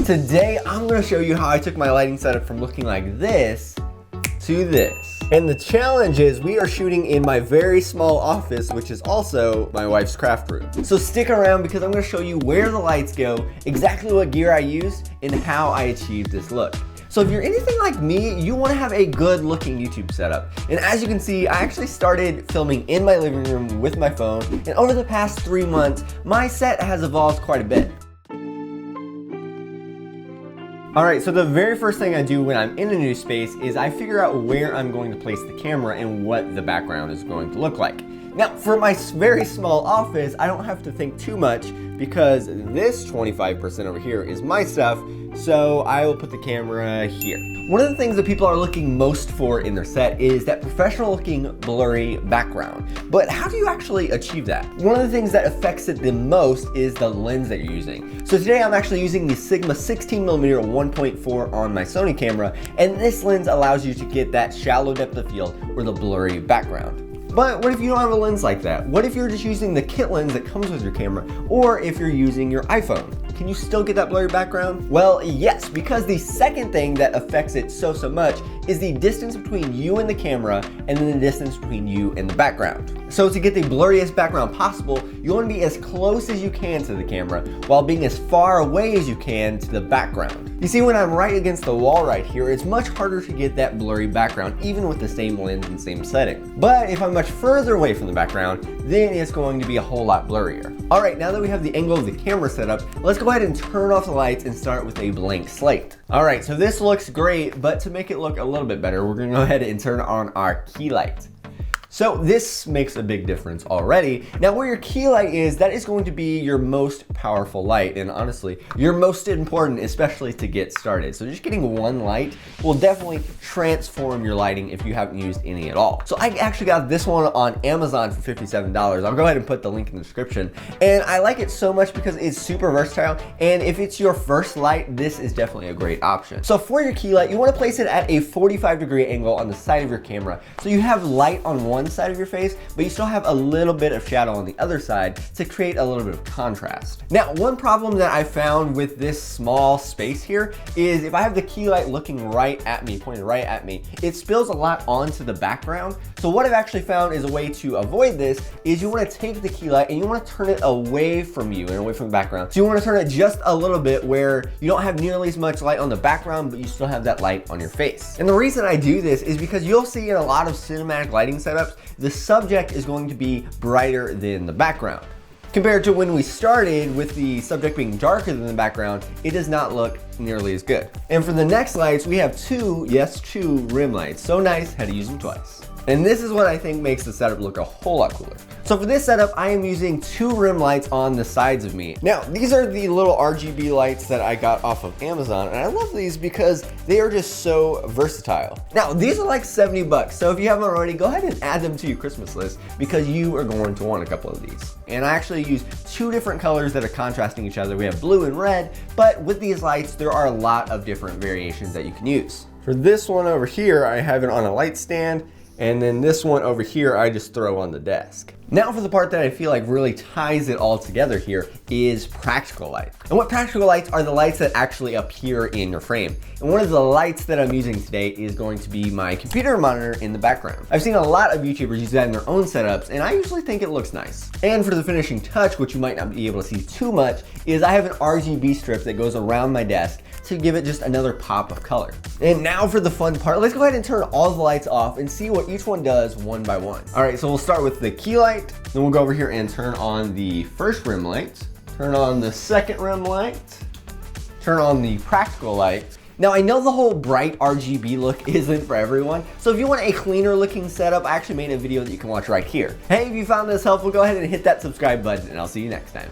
Today, I'm gonna show you how I took my lighting setup from looking like this to this. And the challenge is we are shooting in my very small office, which is also my wife's craft room. So stick around because I'm gonna show you where the lights go, exactly what gear I used, and how I achieved this look. So if you're anything like me, you wanna have a good looking YouTube setup. And as you can see, I actually started filming in my living room with my phone. And over the past 3 months, my set has evolved quite a bit. All right, so the very first thing I do when I'm in a new space is I figure out where I'm going to place the camera and what the background is going to look like. Now, for my very small office, I don't have to think too much because this 25% over here is my stuff, so I will put the camera here. One of the things that people are looking most for in their set is that professional looking blurry background. But how do you actually achieve that? One of the things that affects it the most is the lens that you're using. So today I'm actually using the Sigma 16mm 1.4 on my Sony camera, and this lens allows you to get that shallow depth of field or the blurry background. But what if you don't have a lens like that? What if you're just using the kit lens that comes with your camera? Or if you're using your iPhone? Can you still get that blurry background? Well, yes, because the second thing that affects it so much is the distance between you and the camera and then the distance between you and the background. So to get the blurriest background possible, you want to be as close as you can to the camera while being as far away as you can to the background. You see, when I'm right against the wall right here, it's much harder to get that blurry background even with the same lens and same setting. But if I'm much further away from the background, then it's going to be a whole lot blurrier. All right, now that we have the angle of the camera set up, let's go ahead and turn off the lights and start with a blank slate. All right, so this looks great, but to make it look a little bit better, we're gonna go ahead and turn on our key light. So this makes a big difference already. Now where your key light is, that is going to be your most powerful light, and honestly, your most important, especially to get started. So just getting one light will definitely transform your lighting if you haven't used any at all. So I actually got this one on Amazon for $57. I'll go ahead and put the link in the description. And I like it so much because it's super versatile, and if it's your first light, this is definitely a great option. So for your key light, you wanna place it at a 45-degree angle on the side of your camera, so you have light on one side of your face, but you still have a little bit of shadow on the other side to create a little bit of contrast. Now, one problem that I found with this small space here is if I have the key light looking right at me, pointed right at me, it spills a lot onto the background. So what I've actually found is a way to avoid this is you want to take the key light and you want to turn it away from you and away from the background. So you want to turn it just a little bit where you don't have nearly as much light on the background, but you still have that light on your face. And the reason I do this is because you'll see in a lot of cinematic lighting setups, the subject is going to be brighter than the background. Compared to when we started with the subject being darker than the background, it does not look nearly as good. And for the next lights, we have two rim lights. So nice, had to use them twice. And this is what I think makes the setup look a whole lot cooler. So for this setup, I am using 2 rim lights on the sides of me. Now, these are the little RGB lights that I got off of Amazon, and I love these because they are just so versatile. Now, these are like 70 bucks, so if you haven't already, go ahead and add them to your Christmas list because you are going to want a couple of these. And I actually use 2 different colors that are contrasting each other. We have blue and red, but with these lights, there are a lot of different variations that you can use. For this one over here, I have it on a light stand, and then this one over here, I just throw on the desk. Now for the part that I feel like really ties it all together here is practical light. And what practical lights are the lights that actually appear in your frame. And one of the lights that I'm using today is going to be my computer monitor in the background. I've seen a lot of YouTubers use that in their own setups, and I usually think it looks nice. And for the finishing touch, which you might not be able to see too much, is I have an RGB strip that goes around my desk to give it just another pop of color. And now for the fun part, let's go ahead and turn all the lights off and see what each one does one by one. All right, so we'll start with the key light, then we'll go over here and turn on the first rim light, turn on the second rim light, turn on the practical light. Now I know the whole bright RGB look isn't for everyone, so if you want a cleaner looking setup, I actually made a video that you can watch right here. Hey, if you found this helpful, go ahead and hit that subscribe button, and I'll see you next time.